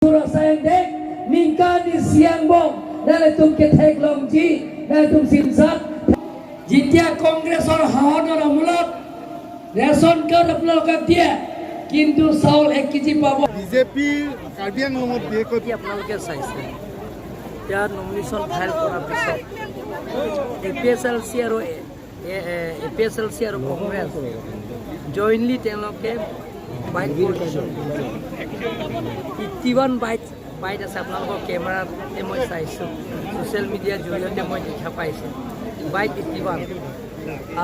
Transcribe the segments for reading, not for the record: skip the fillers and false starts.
sayang dek ningka di siang bong dan tum ketek longji dan tum simsak jitia kongresor hawanor amulot ration card আপোনালোকে দিয়ে কিন্তু চাউল 1 KG পাব BJP Karbi আংলঙত দিয়ে কৈ আপোনালোকে চাইছে ইয়াৰ নমিনেশ্যন ফাইল কৰাৰ পিছত এপিএছএলচি আৰু কংগ্ৰেছ জইনলি তেওঁলোকে বাইট কৰিছে 81 বাইট আছে আপোনালোকৰ কেমেৰাতে মই চাইছোঁ ছ'চিয়েল মিডিয়াৰ জৰিয়তে মই দেখা পাইছোঁ বাইট 81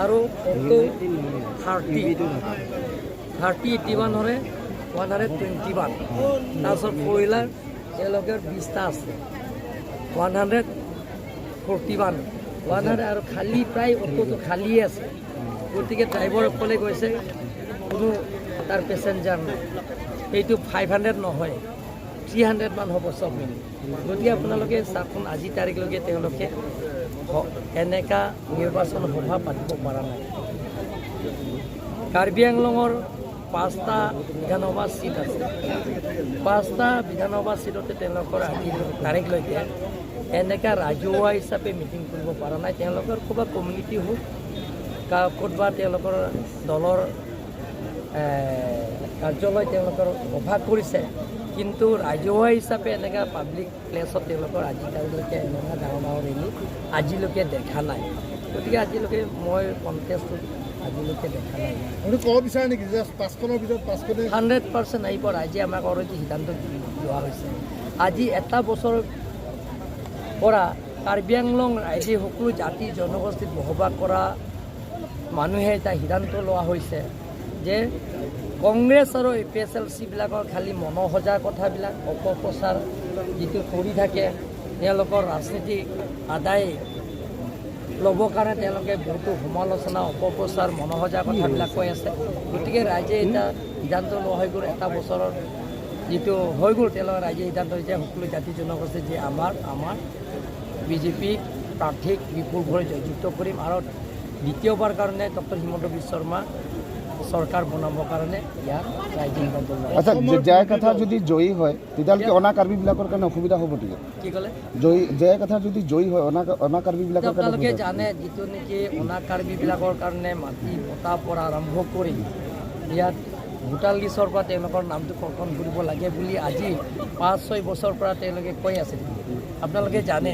আৰু 31 হৰে 121 তাৰপিছত ফ'ৰ তেওঁলোকে 20টা আছে 141 আৰু খালী প্ৰায় অটোটো খালীয়ে আছে গতিকে ড্ৰাইভাৰসকলে গৈছে কোনো তাৰ পেচেঞ্জাৰ নাই এইটো 500 নহয় 300 মান হ'ব চব মিলি গতিকে আপোনালোকে চাওকচোন আজি তাৰিখলৈকে তেওঁলোকে এনেকা নিৰ্বাচন সভা পাতিব পৰা নাই কাৰ্বি আংলঙৰ 5টা বিধানসভা চিট আছে 5টা বিধানসভা চিটতে তেওঁলোকৰ আজি তাৰিখলৈকে এনেকা ৰাজহুৱা হিচাপে মিটিং কৰিব পৰা নাই তেওঁলোকৰ ক'ৰবাত কমিউনিটি হওক ক'ৰবাত তেওঁলোকৰ দলৰ কাৰ্যালয় তেওঁলোকৰ সভা কৰিছে কিন্তু ৰাজহুৱা হিচাপে এনেকা পাব্লিক প্লেছত তেওঁলোকৰ আজিলৈকে এনেকুৱা ডাঙৰ ৰেলী আজিলৈকে দেখা নাই গতিকে আজিলৈকে মই কণ্টেষ্টত আজিলৈকে দেখা নাই আপুনি ক'ব বিচাৰে নেকি যে 5খনৰ ভিতৰত 5খনে 100% আহিব ৰাইজে আমাক অলৰেডি সিদ্ধান্ত লোৱা হৈছে আজি এটা বছৰৰ পৰা কাৰ্বি আংলং ৰাইজে সকলো জাতি জনগোষ্ঠীত বসবাস কৰা মানুহে এটা সিদ্ধান্ত লোৱা হৈছে যে কংগ্ৰেছ আৰু এপিএছএলচিবিলাকৰ খালী মনোসজা কথাবিলাক অপপ্ৰচাৰ যিটো কৰি থাকে তেওঁলোকৰ ৰাজনীতিক আদায় ল'বৰ কাৰণে তেওঁলোকে বহুতো সমালোচনা অপপ্ৰচাৰ মনোসজা কথাবিলাক কৈ আছে গতিকে ৰাইজে এটা সিদ্ধান্ত লোৱা হৈ গ'ল এটা বছৰৰ যিটো হৈ গ'ল তেওঁলোকে ৰাইজে সিদ্ধান্ত লৈছে সকলো জাতি জনগোষ্ঠী যে আমাৰ বিজেপি প্ৰাৰ্থীক বিপুলভাৱে জয়যুক্ত কৰিম আৰু দ্বিতীয়বাৰ কাৰণে ডক্টৰ হিমন্ত বিশ্ব শৰ্মা চৰকাৰ বনাবৰ কাৰণে ইয়াৰ ৰাইজে সিদ্ধান্ত লয় আচ্ছা জয় কথা যদি জয়ী হয় তেতিয়াহ'লে অনা কাৰ্বিবিলাকৰ কাৰণে অসুবিধা হ'ব নেকি কি ক'লে জয় কথা যদি জয়ী হয় অনা কাৰ্বিবিলাকৰ কাৰণে আপোনালোকে জানে যিটো নেকি অনা কাৰ্বিবিলাকৰ কাৰণে মাটি পতাৰ পৰা আৰম্ভ কৰি ইয়াত ভোটাৰ লিষ্টৰ পৰা তেওঁলোকৰ নামটো কৰ্তন কৰিব লাগে বুলি আজি 5-6 বছৰৰ পৰা তেওঁলোকে কৈ আছে আপোনালোকে জানে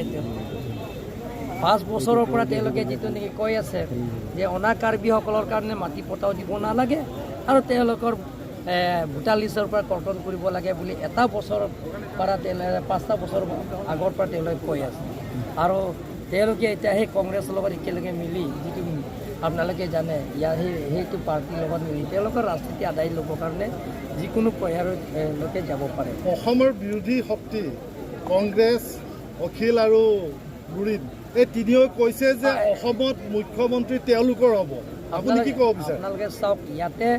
5 বছৰৰ পৰা তেওঁলোকে যিটো নেকি কৈ আছে যে অনা কাৰ্বিসকলৰ কাৰণে মাটি পতাও দিব নালাগে আৰু তেওঁলোকৰ ভোটাৰ লিষ্টৰ পৰা কৰ্তন কৰিব লাগে বুলি এটা বছৰৰ পৰা তেওঁলোকে 5টা বছৰ আগৰ পৰা তেওঁলোকে কৈ আছে আৰু তেওঁলোকে এতিয়া সেই কংগ্ৰেছৰ লগত একেলগে মিলি যিটো আপোনালোকে জানে ইয়াৰ সেইটো পাৰ্টিৰ লগত মিলি তেওঁলোকৰ ৰাজনীতি আদায় ল'বৰ কাৰণে যিকোনো প্ৰয়াসলৈকে যাব পাৰে অসমৰ বিৰোধী শক্তি কংগ্ৰেছ অখিল আৰু গুৰিত এই তিনিও কৈছে যে অসমত মুখ্যমন্ত্ৰী তেওঁলোকৰ হ'ব আপুনি কি ক'ব বিচাৰে আপোনালোকে চাওক ইয়াতে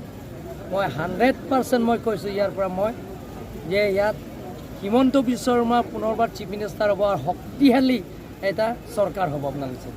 মই 100% মই কৈছোঁ ইয়াৰ পৰা মই যে ইয়াত হিমন্ত বিশ্ব শৰ্মা পুনৰবাৰ চিফ মিনিষ্টাৰ হ'ব আৰু শক্তিশালী এটা চৰকাৰ হ'ব আপোনালোকে